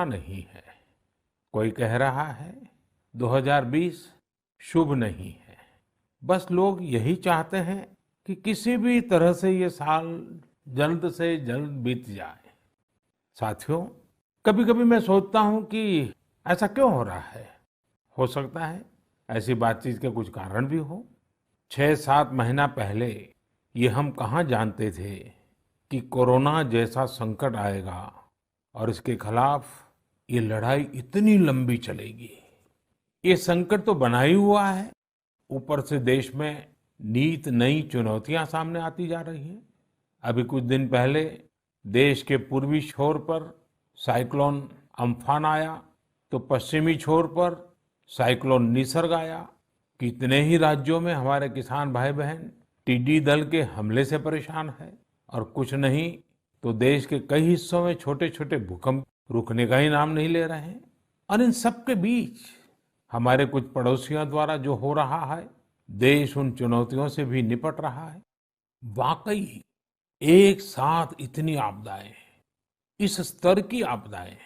नहीं है। कोई कह रहा है 2020 शुभ नहीं है। बस लोग यही चाहते हैं कि किसी भी तरह से ये साल जल्द से जल्द बीत जाए। साथियों, कभी-कभी मैं सोचता हूँ कि ऐसा क्यों हो रहा है? हो सकता है ऐसी बातचीत के कुछ कारण भी हो। 6-7 महीना पहले ये हम कहाँ जानते थे कि कोरोना जैसा संकट आएगा और इसके खिलाफ ये लड़ाई इतनी लंबी चलेगी। ये संकट तो बना ही हुआ है, ऊपर से देश में नीत नई चुनौतियां सामने आती जा रही हैं। अभी कुछ दिन पहले देश के पूर्वी छोर पर साइक्लोन अम्फान आया, तो पश्चिमी छोर पर साइक्लोन निसर्ग आया। कितने ही राज्यों में हमारे किसान भाई बहन टिड्डी दल के हमले से परेशान है, और कुछ नहीं तो देश के कई हिस्सों में छोटे छोटे भूकंप रुकने का ही नाम नहीं ले रहे हैं। और इन सब के बीच हमारे कुछ पड़ोसियों द्वारा जो हो रहा है, देश उन चुनौतियों से भी निपट रहा है। वाकई एक साथ इतनी आपदाएं, इस स्तर की आपदाएं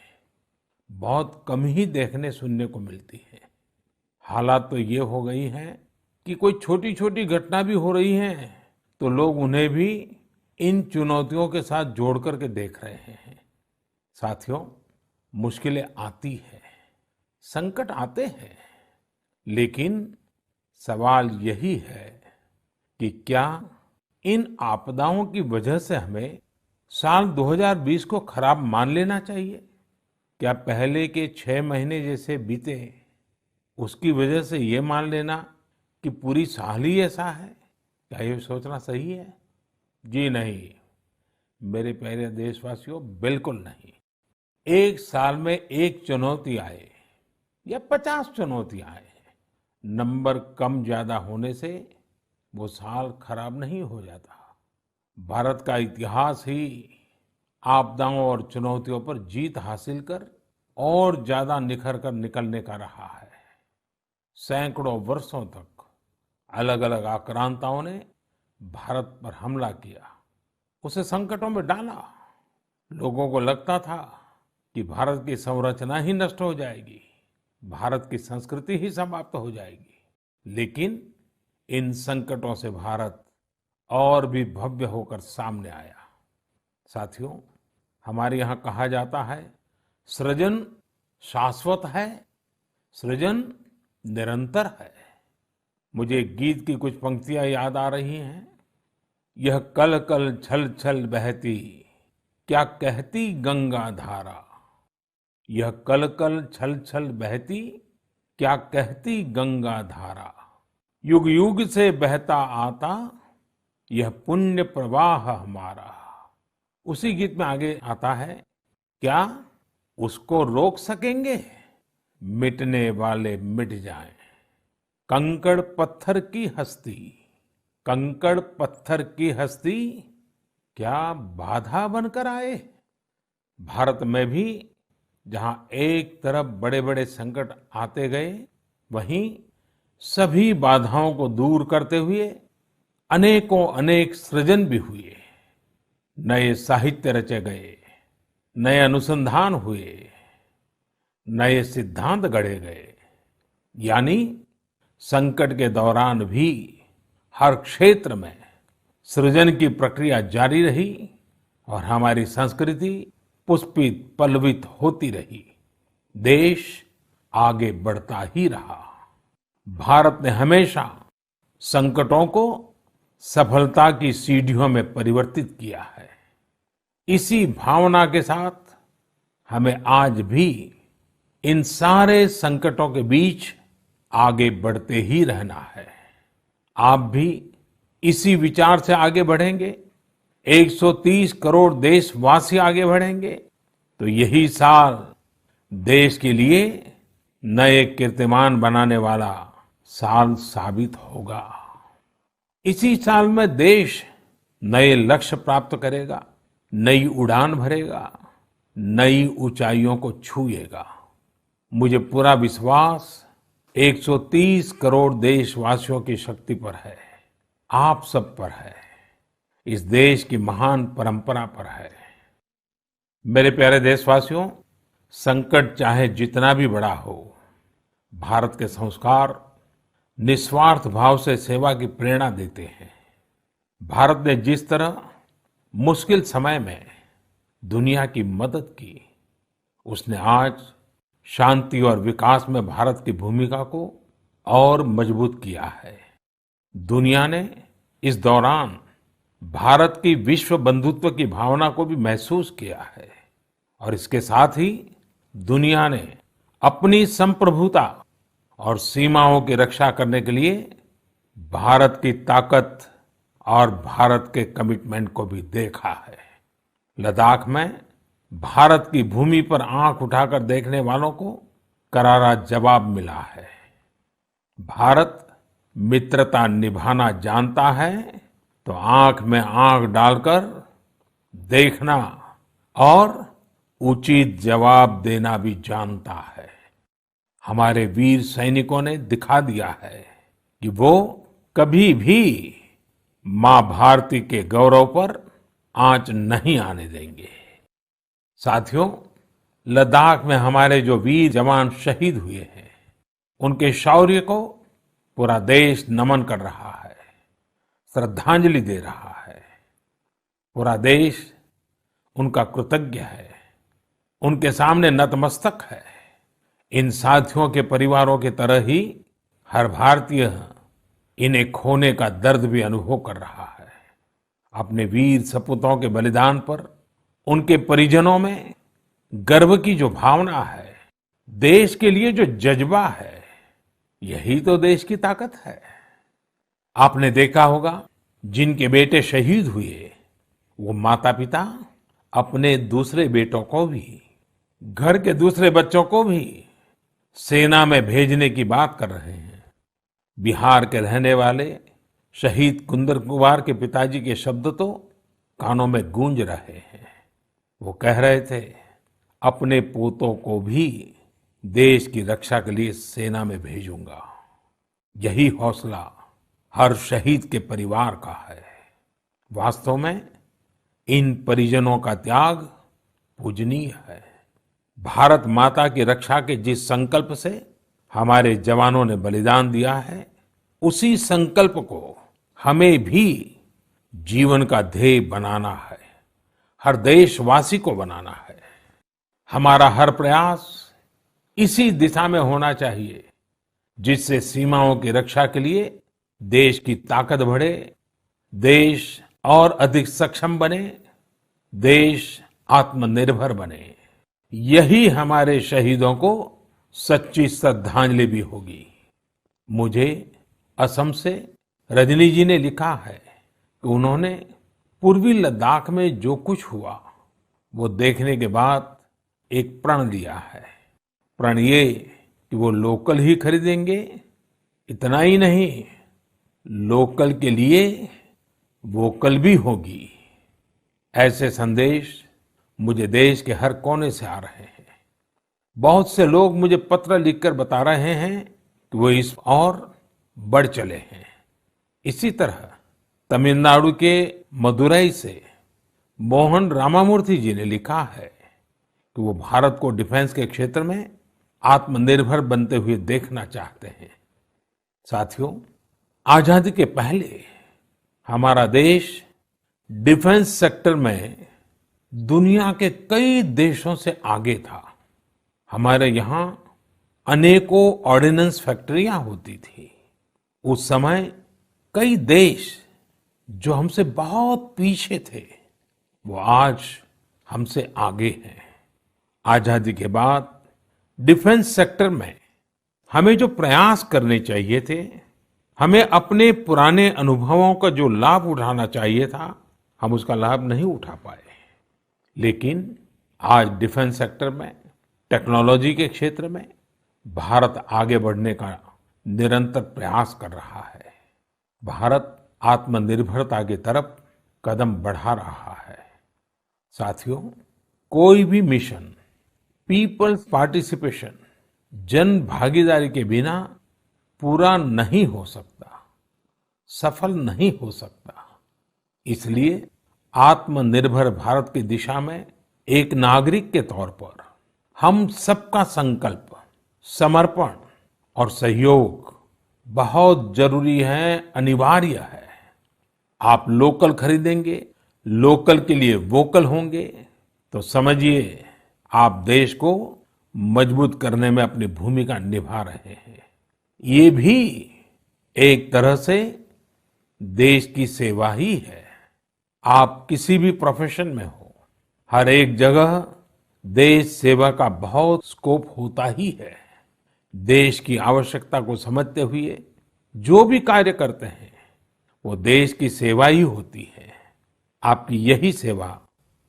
बहुत कम ही देखने सुनने को मिलती है। हालात तो ये हो गई हैं कि कोई छोटी छोटी घटना भी हो रही है तो लोग उन्हें भी इन चुनौतियों के साथ जोड़ करके देख रहे हैं। साथियों, मुश्किलें आती हैं, संकट आते हैं, लेकिन सवाल यही है कि क्या इन आपदाओं की वजह से हमें साल 2020 को खराब मान लेना चाहिए? क्या पहले के 6 महीने जैसे बीते उसकी वजह से ये मान लेना कि पूरी साल ही ऐसा है? क्या ये सोचना सही है? जी नहीं, मेरे प्यारे देशवासियों, बिल्कुल नहीं। एक साल में एक चुनौती आए या 50 चुनौती आए, नंबर कम ज्यादा होने से वो साल खराब नहीं हो जाता। भारत का इतिहास ही आपदाओं और चुनौतियों पर जीत हासिल कर और ज्यादा निखर कर निकलने का रहा है। सैकड़ों वर्षों तक अलग अलग आक्रांताओं ने भारत पर हमला किया, उसे संकटों में डाला। लोगों को लगता था कि भारत की संरचना ही नष्ट हो जाएगी, भारत की संस्कृति ही समाप्त हो जाएगी। लेकिन इन संकटों से भारत और भी भव्य होकर सामने आया। साथियों, हमारे यहाँ कहा जाता है, सृजन शाश्वत है, सृजन निरंतर है। मुझे गीत की कुछ पंक्तियां याद आ रही हैं। यह कल कल छल छल बहती, क्या कहती गंगा धारा। यह कल कल छल छल बहती, क्या कहती गंगा धारा। युग युग से बहता आता, यह पुण्य प्रवाह हमारा। उसी गीत में आगे आता है, क्या उसको रोक सकेंगे? मिटने वाले मिट जाएं। कंकड़ पत्थर की हस्ती, कंकड़ पत्थर की हस्ती, क्या बाधा बनकर आए? भारत में भी जहां एक तरफ बड़े बड़े संकट आते गए, वहीं सभी बाधाओं को दूर करते हुए अनेकों अनेक सृजन भी हुए। नए साहित्य रचे गए, नए अनुसंधान हुए, नए सिद्धांत गढ़े गए। यानी संकट के दौरान भी हर क्षेत्र में सृजन की प्रक्रिया जारी रही और हमारी संस्कृति पुष्पित पल्लवित होती रही। देश आगे बढ़ता ही रहा। भारत ने हमेशा संकटों को सफलता की सीढ़ियों में परिवर्तित किया है। इसी भावना के साथ हमें आज भी इन सारे संकटों के बीच आगे बढ़ते ही रहना है। आप भी इसी विचार से आगे बढ़ेंगे, 130 करोड़ देशवासी आगे बढ़ेंगे, तो यही साल देश के लिए नए कीर्तिमान बनाने वाला साल साबित होगा। इसी साल में देश नए लक्ष्य प्राप्त करेगा, नई उड़ान भरेगा, नई ऊंचाइयों को छुएगा। मुझे पूरा विश्वास 130 करोड़ देशवासियों की शक्ति पर है, आप सब पर है, इस देश की महान परंपरा पर है। मेरे प्यारे देशवासियों, संकट चाहे जितना भी बड़ा हो, भारत के संस्कार निस्वार्थ भाव से सेवा की प्रेरणा देते हैं। भारत ने जिस तरह मुश्किल समय में दुनिया की मदद की, उसने आज शांति और विकास में भारत की भूमिका को और मजबूत किया है। दुनिया ने इस दौरान भारत की विश्व बंधुत्व की भावना को भी महसूस किया है और इसके साथ ही दुनिया ने अपनी संप्रभुता और सीमाओं की रक्षा करने के लिए भारत की ताकत और भारत के कमिटमेंट को भी देखा है। लद्दाख में भारत की भूमि पर आंख उठाकर देखने वालों को करारा जवाब मिला है। भारत मित्रता निभाना जानता है तो आंख में आंख डालकर देखना और उचित जवाब देना भी जानता है। हमारे वीर सैनिकों ने दिखा दिया है कि वो कभी भी मां भारती के गौरव पर आंच नहीं आने देंगे। साथियों, लद्दाख में हमारे जो वीर जवान शहीद हुए हैं, उनके शौर्य को पूरा देश नमन कर रहा है, श्रद्धांजलि दे रहा है। पूरा देश उनका कृतज्ञ है, उनके सामने नतमस्तक है। इन साथियों के परिवारों की तरह ही हर भारतीय इन्हें खोने का दर्द भी अनुभव कर रहा है। अपने वीर सपूतों के बलिदान पर उनके परिजनों में गर्व की जो भावना है, देश के लिए जो जज्बा है, यही तो देश की ताकत है। आपने देखा होगा, जिनके बेटे शहीद हुए, वो माता पिता अपने दूसरे बेटों को भी, घर के दूसरे बच्चों को भी सेना में भेजने की बात कर रहे हैं। बिहार के रहने वाले शहीद कुंदन कुमार के पिताजी के शब्द तो कानों में गूंज रहे हैं। वो कह रहे थे, अपने पोतों को भी देश की रक्षा के लिए सेना में भेजूंगा। यही हौसला हर शहीद के परिवार का है। वास्तव में इन परिजनों का त्याग पूजनीय है। भारत माता की रक्षा के जिस संकल्प से हमारे जवानों ने बलिदान दिया है, उसी संकल्प को हमें भी जीवन का ध्येय बनाना है, हर देशवासी को बनाना है। हमारा हर प्रयास इसी दिशा में होना चाहिए, जिससे सीमाओं की रक्षा के लिए देश की ताकत बढ़े, देश और अधिक सक्षम बने, देश आत्मनिर्भर बने। यही हमारे शहीदों को सच्ची श्रद्धांजलि भी होगी। मुझे असम से रजनी जी ने लिखा है कि उन्होंने पूर्वी लद्दाख में जो कुछ हुआ, वो देखने के बाद एक प्रण लिया है। प्रण ये कि वो लोकल ही खरीदेंगे, इतना ही नहीं, लोकल के लिए वोकल भी होगी। ऐसे संदेश मुझे देश के हर कोने से आ रहे हैं। बहुत से लोग मुझे पत्र लिखकर बता रहे हैं कि वो इस और बढ़ चले हैं। इसी तरह तमिलनाडु के मदुरई से मोहन रामामूर्ति जी ने लिखा है कि वो भारत को डिफेंस के क्षेत्र में आत्मनिर्भर बनते हुए देखना चाहते हैं। साथियों, आजादी के पहले हमारा देश डिफेंस सेक्टर में दुनिया के कई देशों से आगे था। हमारे यहाँ अनेकों ऑर्डिनेंस फैक्ट्रियां होती थी। उस समय कई देश जो हमसे बहुत पीछे थे, वो आज हमसे आगे हैं। आजादी के बाद डिफेंस सेक्टर में हमें जो प्रयास करने चाहिए थे, हमें अपने पुराने अनुभवों का जो लाभ उठाना चाहिए था, हम उसका लाभ नहीं उठा पाए। लेकिन आज डिफेंस सेक्टर में, टेक्नोलॉजी के क्षेत्र में भारत आगे बढ़ने का निरंतर प्रयास कर रहा है। भारत आत्मनिर्भरता की तरफ कदम बढ़ा रहा है। साथियों, कोई भी मिशन पीपल्स पार्टिसिपेशन, जन भागीदारी के बिना पूरा नहीं हो सकता, सफल नहीं हो सकता। इसलिए आत्मनिर्भर भारत की दिशा में एक नागरिक के तौर पर हम सबका संकल्प, समर्पण और सहयोग बहुत जरूरी है, अनिवार्य है। आप लोकल खरीदेंगे, लोकल के लिए वोकल होंगे, तो समझिए आप देश को मजबूत करने में अपनी भूमिका निभा रहे हैं। ये भी एक तरह से देश की सेवा ही है। आप किसी भी प्रोफेशन में हो, हर एक जगह देश सेवा का बहुत स्कोप होता ही है। देश की आवश्यकता को समझते हुए जो भी कार्य करते हैं, वो देश की सेवा ही होती है। आपकी यही सेवा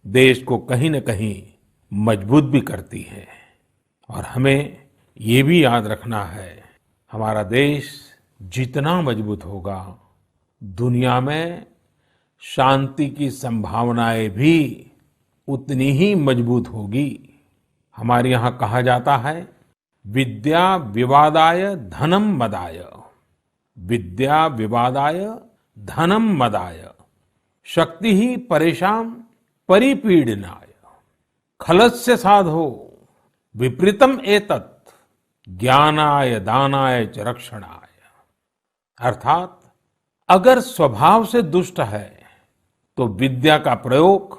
देश को कहीं न कहीं मजबूत भी करती है। और हमें ये भी याद रखना है, हमारा देश जितना मजबूत होगा, दुनिया में शांति की संभावनाएं भी उतनी ही मजबूत होगी। हमारे यहाँ कहा जाता है, विद्या विवादाय धनम मदाय, विद्या विवादाय धनम मदाय, शक्ति ही परेशान परिपीडनाय, खलस्य साधो विपरीतम एतत्, ज्ञानाय दानाय च रक्षणाय। अर्थात अगर स्वभाव से दुष्ट है तो विद्या का प्रयोग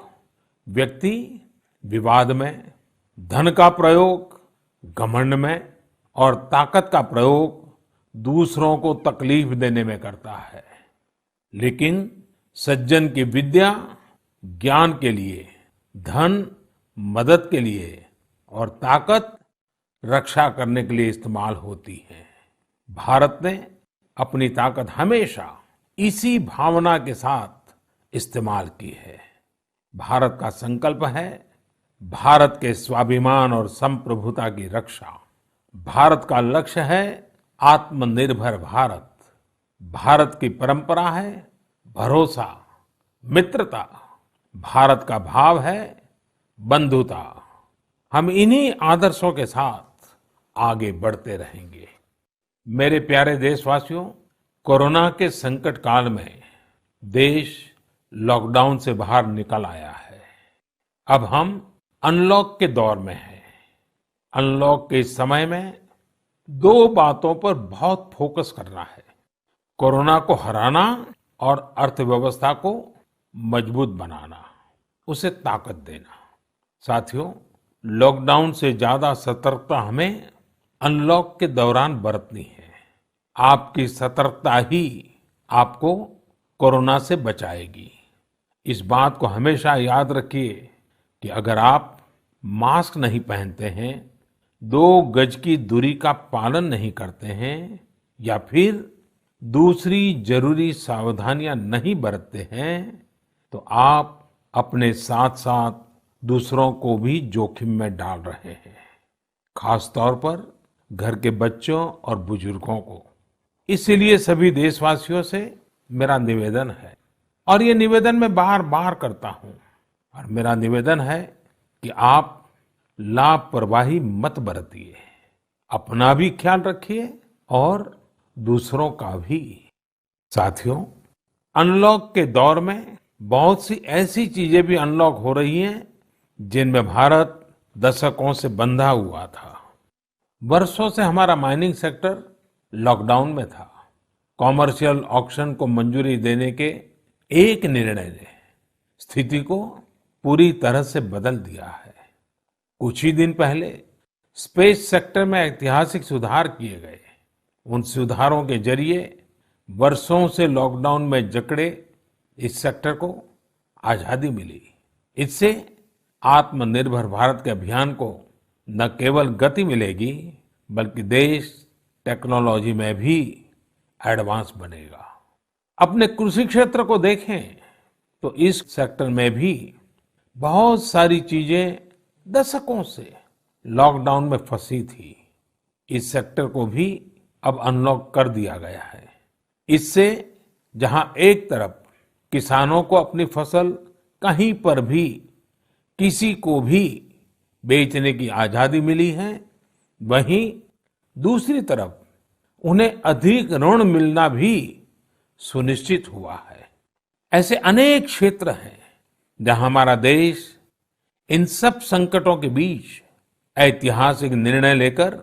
व्यक्ति विवाद में, धन का प्रयोग घमंड में और ताकत का प्रयोग दूसरों को तकलीफ देने में करता है। लेकिन सज्जन की विद्या ज्ञान के लिए, धन मदद के लिए और ताकत रक्षा करने के लिए इस्तेमाल होती है। भारत ने अपनी ताकत हमेशा इसी भावना के साथ इस्तेमाल की है। भारत का संकल्प है भारत के स्वाभिमान और संप्रभुता की रक्षा। भारत का लक्ष्य है आत्मनिर्भर भारत। भारत की परंपरा है भरोसा, मित्रता। भारत का भाव है बंधुता। हम इन्हीं आदर्शों के साथ आगे बढ़ते रहेंगे। मेरे प्यारे देशवासियों, कोरोना के संकट काल में देश लॉकडाउन से बाहर निकल आया है। अब हम अनलॉक के दौर में हैं। अनलॉक के इस समय में दो बातों पर बहुत फोकस करना है, कोरोना को हराना और अर्थव्यवस्था को मजबूत बनाना, उसे ताकत देना। साथियों, लॉकडाउन से ज्यादा सतर्कता हमें अनलॉक के दौरान बरतनी है। आपकी सतर्कता ही आपको कोरोना से बचाएगी। इस बात को हमेशा याद रखिए कि अगर आप मास्क नहीं पहनते हैं, 2 गज की दूरी का पालन नहीं करते हैं या फिर दूसरी जरूरी सावधानियां नहीं बरतते हैं, तो आप अपने साथ साथ दूसरों को भी जोखिम में डाल रहे हैं, खास तौर पर घर के बच्चों और बुजुर्गों को। इसीलिए सभी देशवासियों से मेरा निवेदन है, और ये निवेदन मैं बार बार करता हूं, और मेरा निवेदन है कि आप लापरवाही मत बरतिए, अपना भी ख्याल रखिए और दूसरों का भी। साथियों, अनलॉक के दौर में बहुत सी ऐसी चीजें भी अनलॉक हो रही हैं जिनमें भारत दशकों से बंधा हुआ था। वर्षों से हमारा माइनिंग सेक्टर लॉकडाउन में था। कॉमर्शियल ऑक्शन को मंजूरी देने के एक निर्णय ने स्थिति को पूरी तरह से बदल दिया है। कुछ ही दिन पहले स्पेस सेक्टर में ऐतिहासिक सुधार किए गए। उन सुधारों के जरिए वर्षों से लॉकडाउन में जकड़े इस सेक्टर को आजादी मिली। इससे आत्मनिर्भर भारत के अभियान को न केवल गति मिलेगी, बल्कि देश टेक्नोलॉजी में भी एडवांस बनेगा। अपने कृषि क्षेत्र को देखें तो इस सेक्टर में भी बहुत सारी चीजें दशकों से लॉकडाउन में फंसी थी। इस सेक्टर को भी अब अनलॉक कर दिया गया है। इससे जहां एक तरफ किसानों को अपनी फसल कहीं पर भी किसी को भी बेचने की आजादी मिली है, वहीं दूसरी तरफ उन्हें अधिक ऋण मिलना भी सुनिश्चित हुआ है। ऐसे अनेक क्षेत्र हैं जहां हमारा देश इन सब संकटों के बीच ऐतिहासिक निर्णय लेकर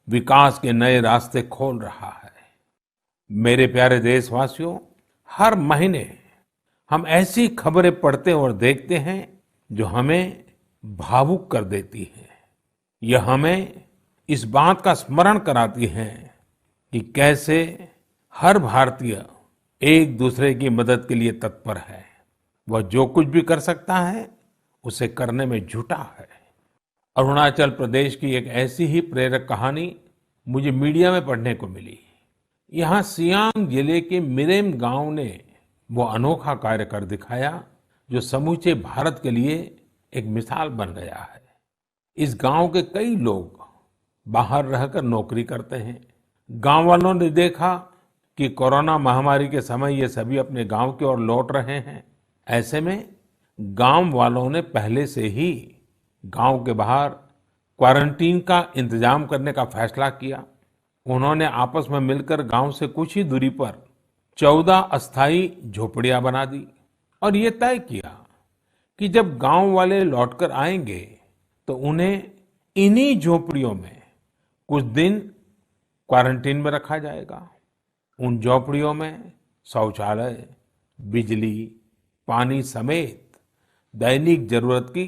विकास के नए रास्ते खोल रहा है। मेरे प्यारे देशवासियों, हर महीने हम ऐसी खबरें पढ़ते और देखते हैं जो हमें भावुक कर देती है। यह हमें इस बात का स्मरण कराती है कि कैसे हर भारतीय एक दूसरे की मदद के लिए तत्पर है। वह जो कुछ भी कर सकता है उसे करने में जुटा है। अरुणाचल प्रदेश की एक ऐसी ही प्रेरक कहानी मुझे मीडिया में पढ़ने को मिली। यहाँ सियांग जिले के मिरेम गांव ने वो अनोखा कार्य कर दिखाया जो समूचे भारत के लिए एक मिसाल बन गया है। इस गांव के कई लोग बाहर रहकर नौकरी करते हैं। गांव वालों ने देखा कि कोरोना महामारी के समय ये सभी अपने गांव की ओर लौट रहे हैं। ऐसे में गांव वालों ने पहले से ही गांव के बाहर क्वारंटीन का इंतजाम करने का फैसला किया। उन्होंने आपस में मिलकर गांव से कुछ ही दूरी पर 14 अस्थायी झोपड़ियां बना दी और ये तय किया कि जब गांव वाले लौटकर आएंगे तो उन्हें इन्हीं झोपड़ियों में कुछ दिन क्वारंटीन में रखा जाएगा। उन झोपड़ियों में शौचालय, बिजली, पानी समेत दैनिक जरूरत की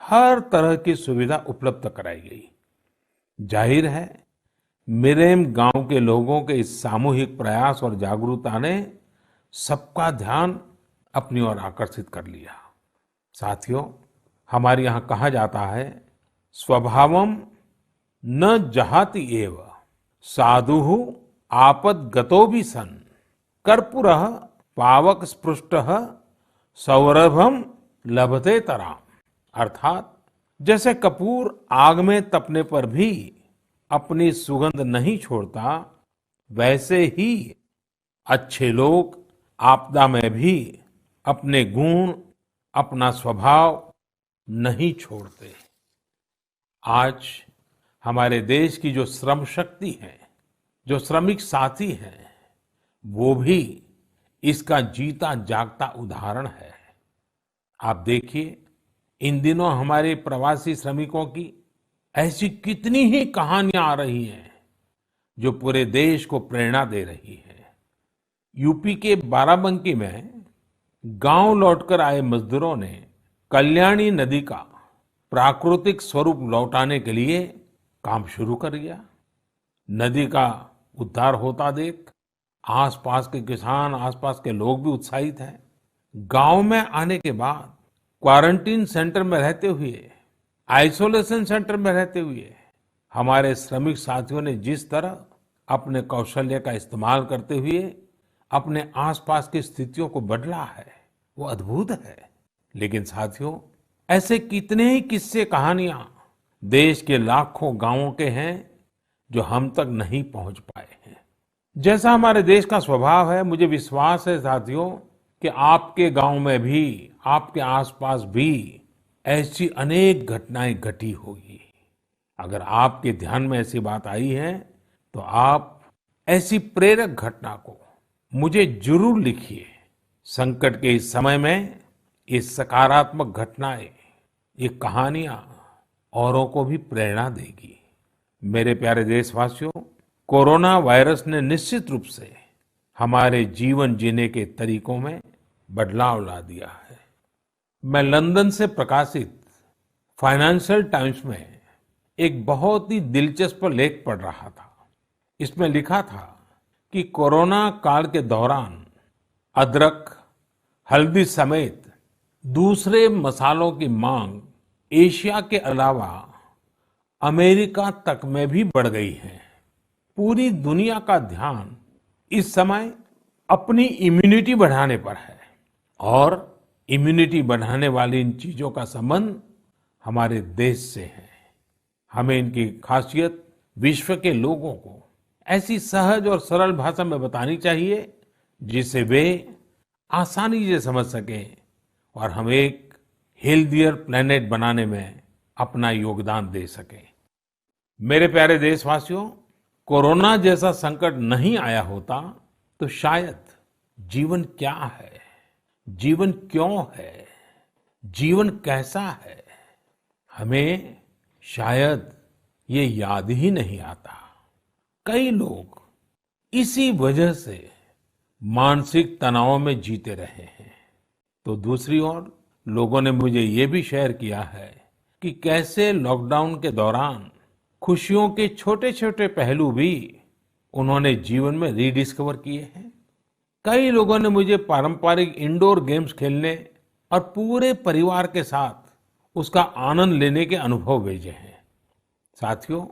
हर तरह की सुविधा उपलब्ध कराई गई। जाहिर है, मिरेम गांव के लोगों के इस सामूहिक प्रयास और जागरूकता ने सबका ध्यान अपनी ओर आकर्षित कर लिया। साथियों, हमारे यहाँ कहा जाता है, स्वभावम न जहाति एव साधुः आपद्गतो भी सन कर्पूरः पावक स्पृष्टः सौरभम लभते तराम। अर्थात जैसे कपूर आग में तपने पर भी अपनी सुगंध नहीं छोड़ता, वैसे ही अच्छे लोग आपदा में भी अपने गुण, अपना स्वभाव नहीं छोड़ते। आज हमारे देश की जो श्रम शक्ति है, जो श्रमिक साथी हैं, वो भी इसका जीता जागता उदाहरण है। आप देखिए, इन दिनों हमारे प्रवासी श्रमिकों की ऐसी कितनी ही कहानियां आ रही हैं जो पूरे देश को प्रेरणा दे रही है। यूपी के बाराबंकी में गांव लौटकर आए मजदूरों ने कल्याणी नदी का प्राकृतिक स्वरूप लौटाने के लिए काम शुरू कर दिया। नदी का उद्धार होता देख आसपास के किसान, आसपास के लोग भी उत्साहित हैं। गांव में आने के बाद क्वारंटीन सेंटर में रहते हुए, आइसोलेशन सेंटर में रहते हुए हमारे श्रमिक साथियों ने जिस तरह अपने कौशल्य का इस्तेमाल करते हुए अपने आसपास की स्थितियों को बदला है, वो अद्भुत है। लेकिन साथियों, ऐसे कितने ही किस्से, कहानियां देश के लाखों गांवों के हैं जो हम तक नहीं पहुंच पाए हैं। जैसा हमारे देश का स्वभाव है, मुझे विश्वास है साथियों कि आपके गांव में भी, आपके आसपास भी ऐसी अनेक घटनाएं घटी होगी। अगर आपके ध्यान में ऐसी बात आई है तो आप ऐसी प्रेरक घटना को मुझे जरूर लिखिए। संकट के इस समय में ये सकारात्मक घटनाएं, ये कहानियां औरों को भी प्रेरणा देगी। मेरे प्यारे देशवासियों, कोरोना वायरस ने निश्चित रूप से हमारे जीवन जीने के तरीकों में बदलाव ला दिया है। मैं लंदन से प्रकाशित फाइनेंशियल टाइम्स में एक बहुत ही दिलचस्प लेख पढ़ रहा था। इसमें लिखा था कि कोरोना काल के दौरान अदरक, हल्दी समेत दूसरे मसालों की मांग एशिया के अलावा अमेरिका तक में भी बढ़ गई है। पूरी दुनिया का ध्यान इस समय अपनी इम्यूनिटी बढ़ाने पर है और इम्यूनिटी बढ़ाने वाली इन चीजों का संबंध हमारे देश से है। हमें इनकी खासियत विश्व के लोगों को ऐसी सहज और सरल भाषा में बतानी चाहिए जिसे वे आसानी से समझ सकें और हम एक हेल्थियर प्लेनेट बनाने में अपना योगदान दे सकें। मेरे प्यारे देशवासियों, कोरोना जैसा संकट नहीं आया होता तो शायद जीवन क्या है, जीवन क्यों है, जीवन कैसा है, हमें शायद ये याद ही नहीं आता। कई लोग इसी वजह से मानसिक तनाव में जीते रहे हैं। तो दूसरी ओर लोगों ने मुझे ये भी शेयर किया है कि कैसे लॉकडाउन के दौरान खुशियों के छोटे छोटे पहलू भी उन्होंने जीवन में रीडिस्कवर किए हैं। कई लोगों ने मुझे पारंपरिक इंडोर गेम्स खेलने और पूरे परिवार के साथ उसका आनंद लेने के अनुभव भेजे हैं। साथियों,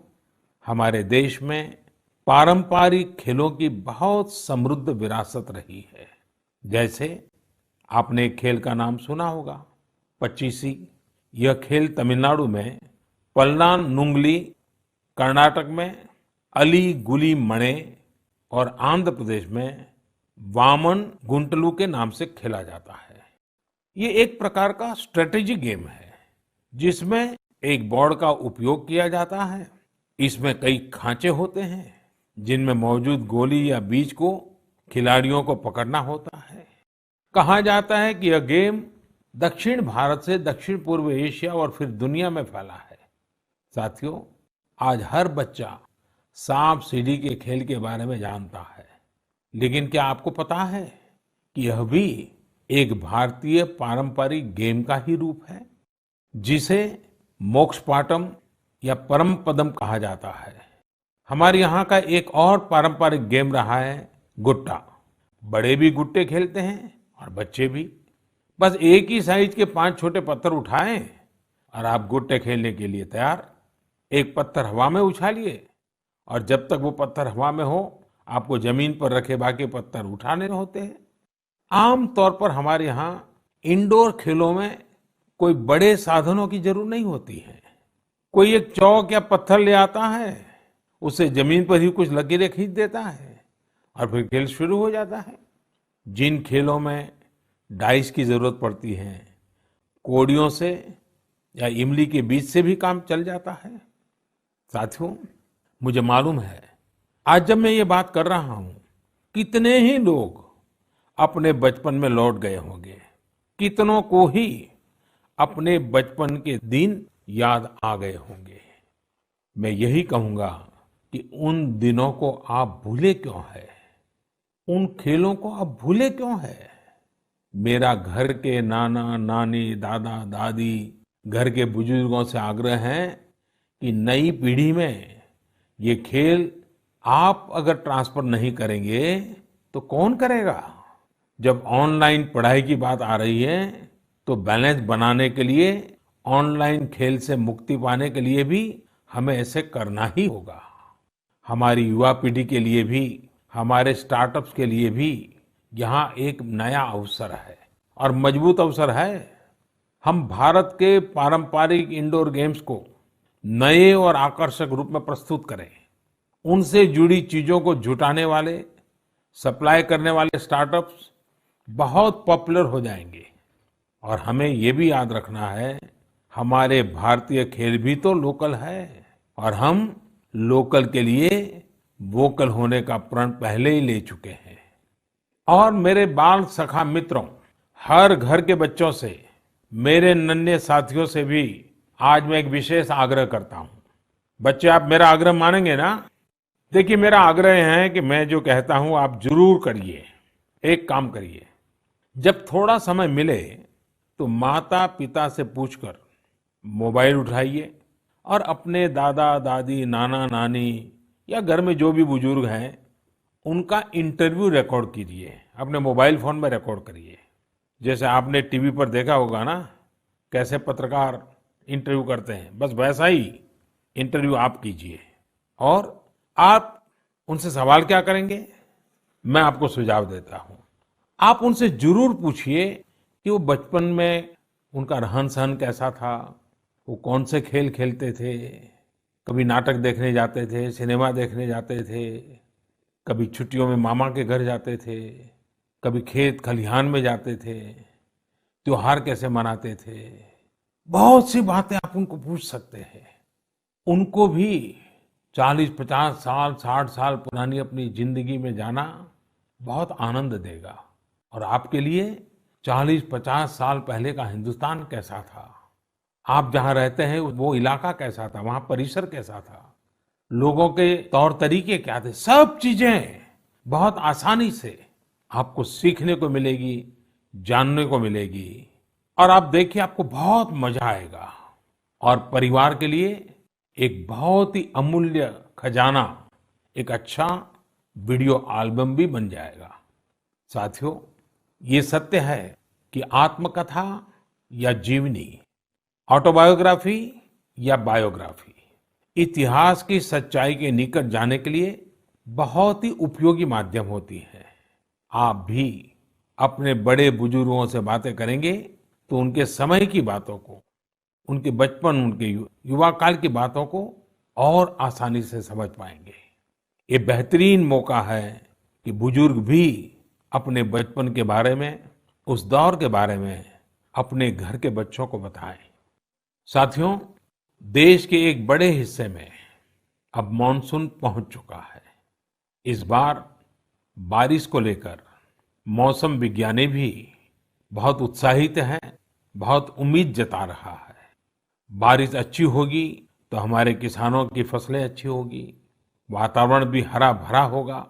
हमारे देश में पारंपरिक खेलों की बहुत समृद्ध विरासत रही है। जैसे आपने एक खेल का नाम सुना होगा, पचीसी। यह खेल तमिलनाडु में पल्लान्गुली, कर्नाटक में अली गुली मणे और आंध्र प्रदेश में वामन गुंटलू के नाम से खेला जाता है। ये एक प्रकार का स्ट्रेटेजी गेम है जिसमें एक बोर्ड का उपयोग किया जाता है। इसमें कई खांचे होते हैं जिनमें मौजूद गोली या बीज को खिलाड़ियों को पकड़ना होता है। कहा जाता है कि यह गेम दक्षिण भारत से दक्षिण पूर्व एशिया और फिर दुनिया में फैला है। साथियों, आज हर बच्चा सांप सीढ़ी के खेल के बारे में जानता है, लेकिन क्या आपको पता है कि यह भी एक भारतीय पारंपरिक गेम का ही रूप है जिसे मोक्ष पाटम या परम पदम कहा जाता है। हमारे यहाँ का एक और पारंपरिक गेम रहा है गुट्टा। बड़े भी गुट्टे खेलते हैं और बच्चे भी। बस एक ही साइज के 5 छोटे पत्थर उठाएं और आप गुट्टे खेलने के लिए तैयार। एक पत्थर हवा में उछालिए और जब तक वो पत्थर हवा में हो आपको जमीन पर रखे बाकी पत्थर उठाने होते हैं। आम तौर पर हमारे यहाँ इंडोर खेलों में कोई बड़े साधनों की जरूरत नहीं होती है। कोई एक चौक या पत्थर ले आता है, उसे जमीन पर ही कुछ लकीरें खींच देता है और फिर खेल शुरू हो जाता है। जिन खेलों में डाइस की जरूरत पड़ती है, कौड़ियों से या इमली के बीज से भी काम चल जाता है। साथियों, मुझे मालूम है आज जब मैं ये बात कर रहा हूं, कितने ही लोग अपने बचपन में लौट गए होंगे। कितनों को ही अपने बचपन के दिन याद आ गए होंगे। मैं यही कहूंगा कि उन दिनों को आप भूले क्यों है? उन खेलों को आप भूले क्यों है? मेरा घर के नाना नानी, दादा दादी, घर के बुजुर्गों से आग्रह है कि नई पीढ़ी में ये खेल आप अगर ट्रांसफर नहीं करेंगे तो कौन करेगा? जब ऑनलाइन पढ़ाई की बात आ रही है तो बैलेंस बनाने के लिए, ऑनलाइन खेल से मुक्ति पाने के लिए भी हमें ऐसे करना ही होगा। हमारी युवा पीढ़ी के लिए भी, हमारे स्टार्टअप्स के लिए भी यहाँ एक नया अवसर है और मजबूत अवसर है। हम भारत के पारंपरिक इंडोर गेम्स को नए और आकर्षक रूप में प्रस्तुत करें। उनसे जुड़ी चीजों को जुटाने वाले, सप्लाई करने वाले स्टार्टअप्स बहुत पॉपुलर हो जाएंगे। और हमें ये भी याद रखना है, हमारे भारतीय खेल भी तो लोकल है और हम लोकल के लिए वोकल होने का प्रण पहले ही ले चुके हैं। और मेरे बाल सखा मित्रों, हर घर के बच्चों से, मेरे नन्हे साथियों से भी आज मैं एक विशेष आग्रह करता हूं। बच्चे, आप मेरा आग्रह मानेंगे ना? देखिए, मेरा आग्रह है कि मैं जो कहता हूं आप जरूर करिए। एक काम करिए, जब थोड़ा समय मिले तो माता पिता से पूछकर मोबाइल उठाइए और अपने दादा दादी, नाना नानी या घर में जो भी बुजुर्ग हैं उनका इंटरव्यू रिकॉर्ड कीजिए। अपने मोबाइल फोन में रिकॉर्ड करिए। जैसे आपने टीवी पर देखा होगा ना, कैसे पत्रकार इंटरव्यू करते हैं, बस वैसा ही इंटरव्यू आप कीजिए। और आप उनसे सवाल क्या करेंगे, मैं आपको सुझाव देता हूं। आप उनसे जरूर पूछिए कि वो बचपन में उनका रहन सहन कैसा था, वो कौन से खेल खेलते थे, कभी नाटक देखने जाते थे, सिनेमा देखने जाते थे, कभी छुट्टियों में मामा के घर जाते थे, कभी खेत खलिहान में जाते थे, त्योहार कैसे मनाते थे। बहुत सी बातें आप उनको पूछ सकते हैं। उनको भी 40-50 साल, 60 साल पुरानी अपनी जिंदगी में जाना बहुत आनंद देगा। और आपके लिए 40-50 साल पहले का हिंदुस्तान कैसा था, आप जहाँ रहते हैं वो इलाका कैसा था, वहाँ परिसर कैसा था, लोगों के तौर तरीके क्या थे, सब चीजें बहुत आसानी से आपको सीखने को मिलेगी, जानने को मिलेगी। और आप देखिए आपको बहुत मजा आएगा। और परिवार के लिए एक बहुत ही अमूल्य खजाना, एक अच्छा वीडियो एल्बम भी बन जाएगा। साथियों, ये सत्य है कि आत्मकथा या जीवनी, ऑटोबायोग्राफी या बायोग्राफी, इतिहास की सच्चाई के निकट जाने के लिए बहुत ही उपयोगी माध्यम होती है। आप भी अपने बड़े बुजुर्गों से बातें करेंगे तो उनके समय की बातों को, उनके बचपन, उनके युवा काल की बातों को और आसानी से समझ पाएंगे। ये बेहतरीन मौका है कि बुजुर्ग भी अपने बचपन के बारे में, उस दौर के बारे में अपने घर के बच्चों को बताएं। साथियों, देश के एक बड़े हिस्से में अब मानसून पहुंच चुका है। इस बार बारिश को लेकर मौसम विज्ञानी भी बहुत उत्साहित हैं, बहुत उम्मीद जता रहा है। बारिश अच्छी होगी तो हमारे किसानों की फसलें अच्छी होगी, वातावरण भी हरा भरा होगा।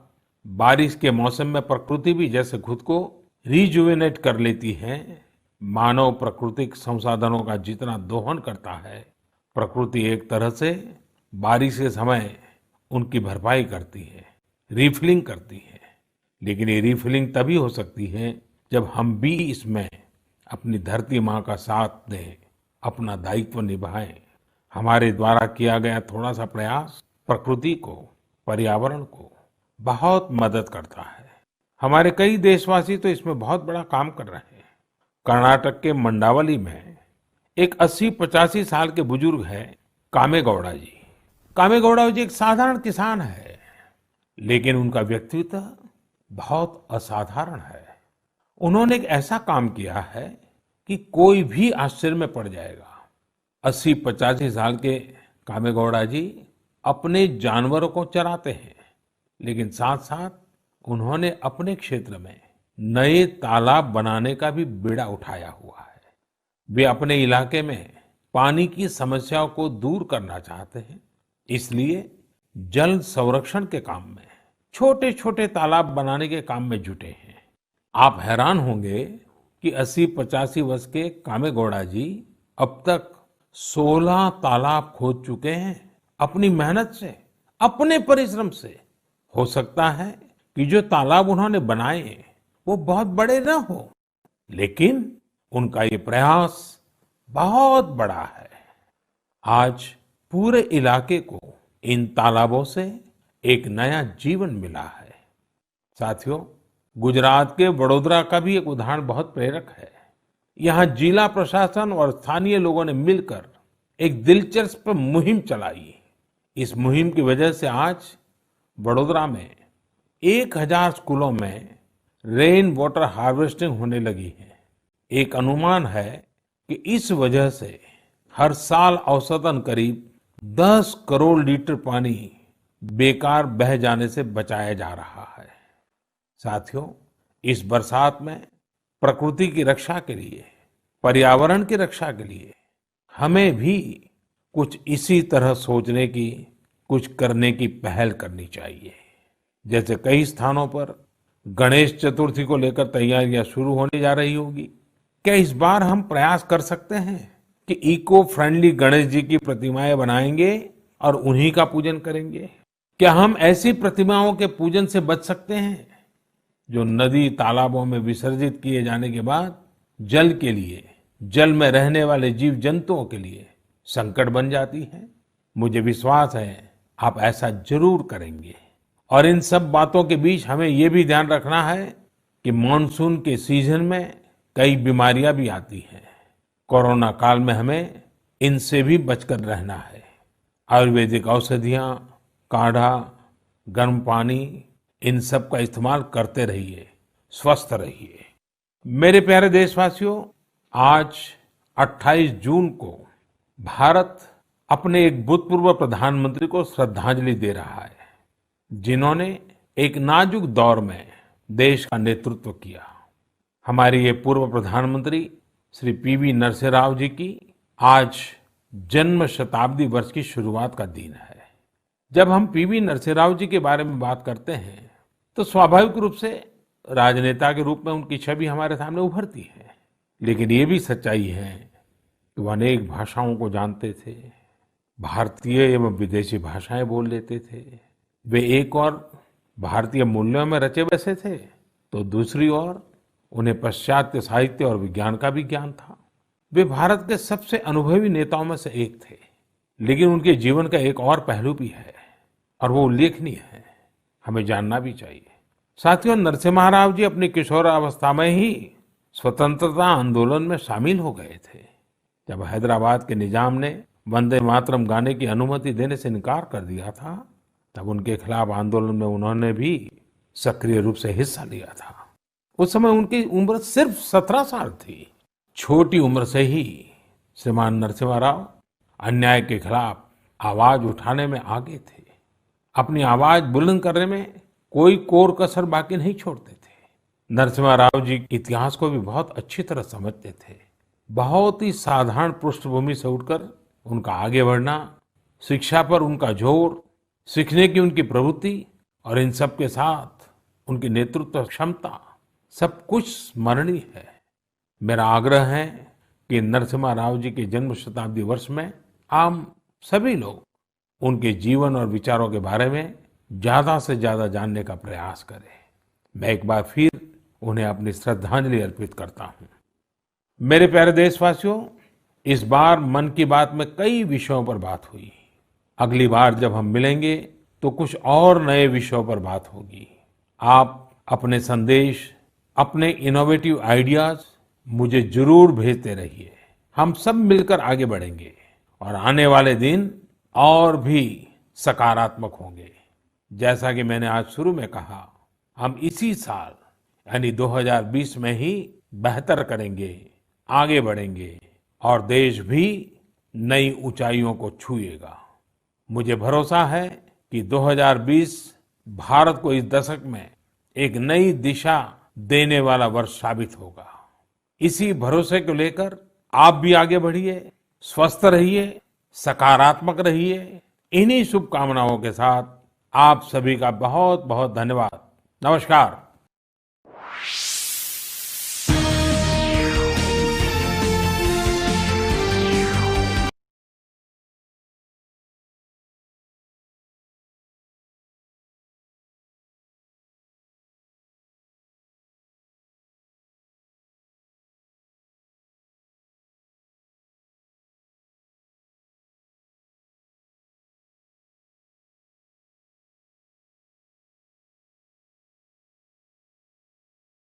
बारिश के मौसम में प्रकृति भी जैसे खुद को रिजुवेनेट कर लेती है, मानव प्राकृतिक संसाधनों का जितना दोहन करता है, प्रकृति एक तरह से बारिश के समय उनकी भरपाई करती है, रिफिलिंग करती है। लेकिन ये रिफिलिंग तभी हो सकती है जब हम भी इसमें अपनी धरती माँ का साथ दें, अपना दायित्व निभाएं। हमारे द्वारा किया गया थोड़ा सा प्रयास प्रकृति को, पर्यावरण को बहुत मदद करता है। हमारे कई देशवासी तो इसमें बहुत बड़ा काम कर रहे हैं। कर्नाटक के मंडावली में एक 80-85 साल के बुजुर्ग हैं कामेगौड़ा जी। कामेगौड़ा जी एक साधारण किसान है, लेकिन उनका व्यक्तित्व बहुत असाधारण है। उन्होंने एक ऐसा काम किया है कि कोई भी आश्चर्य में पड़ जाएगा। 80-85 साल के कामेगौड़ा जी अपने जानवरों को चराते हैं, लेकिन साथ साथ उन्होंने अपने क्षेत्र में नए तालाब बनाने का भी बीड़ा उठाया हुआ है। वे अपने इलाके में पानी की समस्याओं को दूर करना चाहते हैं, इसलिए जल संरक्षण के काम में छोटे छोटे तालाब बनाने के काम में जुटे हैं। आप हैरान होंगे कि 80-85 वर्ष के कामेगौड़ा जी अब तक 16 तालाब खोद चुके हैं, अपनी मेहनत से, अपने परिश्रम से। हो सकता है कि जो तालाब उन्होंने बनाए वो बहुत बड़े ना हो, लेकिन उनका ये प्रयास बहुत बड़ा है। आज पूरे इलाके को इन तालाबों से एक नया जीवन मिला है। साथियों, गुजरात के वडोदरा का भी एक उदाहरण बहुत प्रेरक है। यहाँ जिला प्रशासन और स्थानीय लोगों ने मिलकर एक दिलचस्प मुहिम चलाई। इस मुहिम की वजह से आज वडोदरा में 1000 स्कूलों में रेन वाटर हार्वेस्टिंग होने लगी है। एक अनुमान है कि इस वजह से हर साल औसतन करीब 10 करोड़ लीटर पानी बेकार बह जाने से बचाया जा रहा है। साथियों, इस बरसात में प्रकृति की रक्षा के लिए, पर्यावरण की रक्षा के लिए हमें भी कुछ इसी तरह सोचने की, कुछ करने की पहल करनी चाहिए। जैसे कई स्थानों पर गणेश चतुर्थी को लेकर तैयारियां शुरू होने जा रही होगी। क्या इस बार हम प्रयास कर सकते हैं कि इको फ्रेंडली गणेश जी की प्रतिमाएं बनाएंगे और उन्हीं का पूजन करेंगे? क्या हम ऐसी प्रतिमाओं के पूजन से बच सकते हैं जो नदी तालाबों में विसर्जित किए जाने के बाद जल के लिए, जल में रहने वाले जीव जंतुओं के लिए संकट बन जाती है? मुझे विश्वास है आप ऐसा जरूर करेंगे। और इन सब बातों के बीच हमें ये भी ध्यान रखना है कि मानसून के सीजन में कई बीमारियां भी आती हैं। कोरोना काल में हमें इनसे भी बचकर रहना है। आयुर्वेदिक औषधियां, काढ़ा, गर्म पानी, इन सब का इस्तेमाल करते रहिए, स्वस्थ रहिए। मेरे प्यारे देशवासियों, आज 28 जून को भारत अपने एक भूतपूर्व प्रधानमंत्री को श्रद्धांजलि दे रहा है, जिन्होंने एक नाजुक दौर में देश का नेतृत्व किया। हमारे ये पूर्व प्रधानमंत्री श्री पीवी नरसिम्हा राव जी की आज जन्म शताब्दी वर्ष की शुरुआत का दिन है। जब हम पीवी नरसिम्हा राव जी के बारे में बात करते हैं तो स्वाभाविक रूप से राजनेता के रूप में उनकी छवि हमारे सामने उभरती है। लेकिन ये भी सच्चाई है कि वो अनेक भाषाओं को जानते थे, भारतीय एवं विदेशी भाषाएं बोल लेते थे। वे एक और भारतीय मूल्यों में रचे बसे थे तो दूसरी ओर उन्हें पाश्चात्य साहित्य और विज्ञान का भी ज्ञान था। वे भारत के सबसे अनुभवी नेताओं में से एक थे। लेकिन उनके जीवन का एक और पहलू भी है और वो उल्लेखनीय है, हमें जानना भी चाहिए। साथियों, नरसिम्हा राव जी अपनी किशोरावस्था में ही स्वतंत्रता आंदोलन में शामिल हो गए थे। जब हैदराबाद के निजाम ने वंदे मातरम गाने की अनुमति देने से इनकार कर दिया था, तब उनके खिलाफ आंदोलन में उन्होंने भी सक्रिय रूप से हिस्सा लिया था। उस समय उनकी उम्र सिर्फ 17 साल थी। छोटी उम्र से ही श्रीमान नरसिम्हा राव अन्याय के खिलाफ आवाज उठाने में आगे थे। अपनी आवाज बुलंद करने में कोई कोर कसर बाकी नहीं छोड़ते थे। नरसिम्हा राव जी इतिहास को भी बहुत अच्छी तरह समझते थे। बहुत ही साधारण पृष्ठभूमि से उठकर उनका आगे बढ़ना, शिक्षा पर उनका जोर, सीखने की उनकी प्रवृत्ति और इन सब के साथ उनकी नेतृत्व क्षमता, सब कुछ स्मरणीय है। मेरा आग्रह है कि नरसिम्हा राव जी के जन्म शताब्दी वर्ष में हम सभी लोग उनके जीवन और विचारों के बारे में ज्यादा से ज्यादा जानने का प्रयास करें। मैं एक बार फिर उन्हें अपनी श्रद्धांजलि अर्पित करता हूं। मेरे प्यारे देशवासियों, इस बार मन की बात में कई विषयों पर बात हुई। अगली बार जब हम मिलेंगे तो कुछ और नए विषयों पर बात होगी। आप अपने संदेश, अपने इनोवेटिव आइडियाज मुझे जरूर भेजते रहिए। हम सब मिलकर आगे बढ़ेंगे और आने वाले दिन और भी सकारात्मक होंगे। जैसा कि मैंने आज शुरू में कहा, हम इसी साल यानी 2020 में ही बेहतर करेंगे, आगे बढ़ेंगे और देश भी नई ऊंचाइयों को छुएगा। मुझे भरोसा है कि 2020 भारत को इस दशक में एक नई दिशा देने वाला वर्ष साबित होगा। इसी भरोसे को लेकर आप भी आगे बढ़िए, स्वस्थ रहिए, सकारात्मक रहिए। इन्हीं शुभकामनाओं के साथ आप सभी का बहुत बहुत धन्यवाद। नमस्कार।